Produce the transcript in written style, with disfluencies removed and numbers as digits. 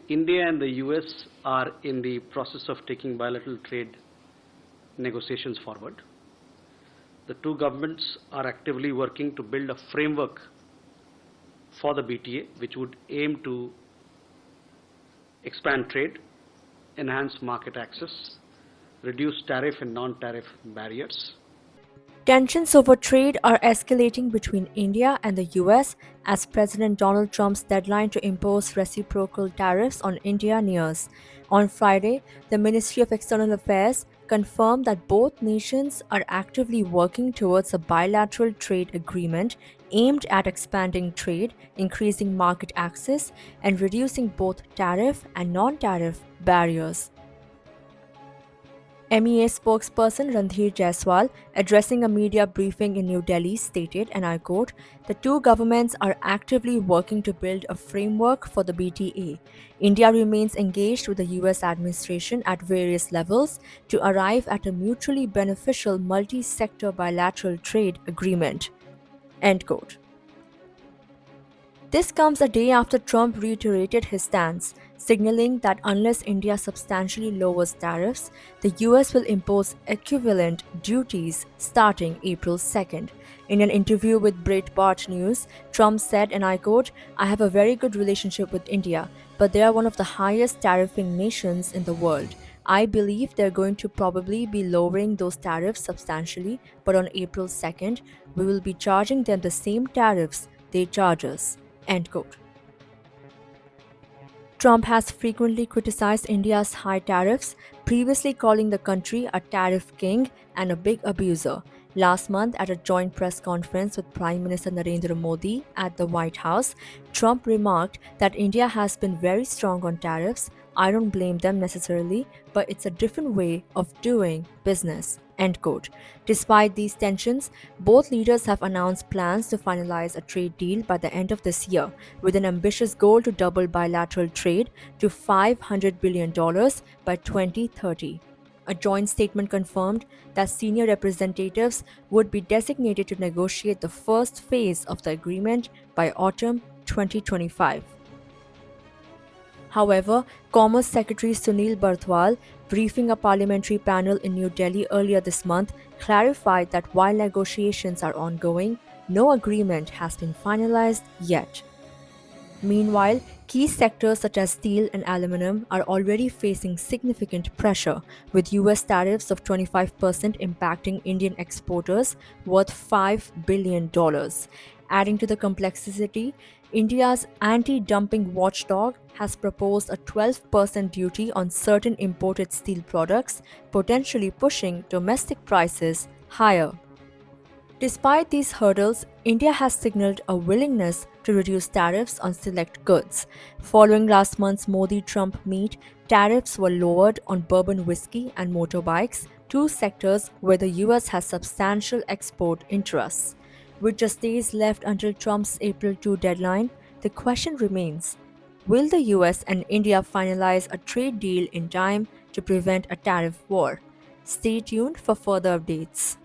India and the US are in the process of taking bilateral trade negotiations forward. The two governments are actively working to build a framework for the BTA, which would aim to expand trade, enhance market access, reduce tariff and non-tariff barriers. Tensions over trade are escalating between India and the US as President Donald Trump's deadline to impose reciprocal tariffs on India nears. On Friday, the Ministry of External Affairs confirmed that both nations are actively working towards a bilateral trade agreement aimed at expanding trade, increasing market access, and reducing both tariff and non-tariff barriers. MEA spokesperson Randhir Jaiswal, addressing a media briefing in New Delhi, stated, and I quote, "The two governments are actively working to build a framework for the BTA. India remains engaged with the US administration at various levels to arrive at a mutually beneficial multi-sector bilateral trade agreement." End quote. This comes a day after Trump reiterated his stance, signaling that unless India substantially lowers tariffs, the US will impose equivalent duties starting April 2nd. In an interview with Breitbart News, Trump said, and I quote, "I have a very good relationship with India, but they are one of the highest tariffing nations in the world. I believe they're going to probably be lowering those tariffs substantially, but on April 2nd, we will be charging them the same tariffs they charge us." End quote. Trump has frequently criticized India's high tariffs, previously calling the country a tariff king and a big abuser. Last month, at a joint press conference with Prime Minister Narendra Modi at the White House, Trump remarked that India has been very strong on tariffs. "I don't blame them necessarily, but it's a different way of doing business." End quote. Despite these tensions, both leaders have announced plans to finalize a trade deal by the end of this year, with an ambitious goal to double bilateral trade to $500 billion by 2030. A joint statement confirmed that senior representatives would be designated to negotiate the first phase of the agreement by autumn 2025. However, Commerce Secretary Sunil Barthwal, briefing a parliamentary panel in New Delhi earlier this month, clarified that while negotiations are ongoing, no agreement has been finalized yet. Meanwhile, key sectors such as steel and aluminum are already facing significant pressure, with US tariffs of 25% impacting Indian exporters worth $5 billion. Adding to the complexity, India's anti-dumping watchdog has proposed a 12% duty on certain imported steel products, potentially pushing domestic prices higher. Despite these hurdles, India has signaled a willingness to reduce tariffs on select goods. Following last month's Modi-Trump meet, tariffs were lowered on bourbon whiskey and motorbikes, two sectors where the US has substantial export interests. With just days left until Trump's April 2 deadline, the question remains, will the US and India finalize a trade deal in time to prevent a tariff war? Stay tuned for further updates.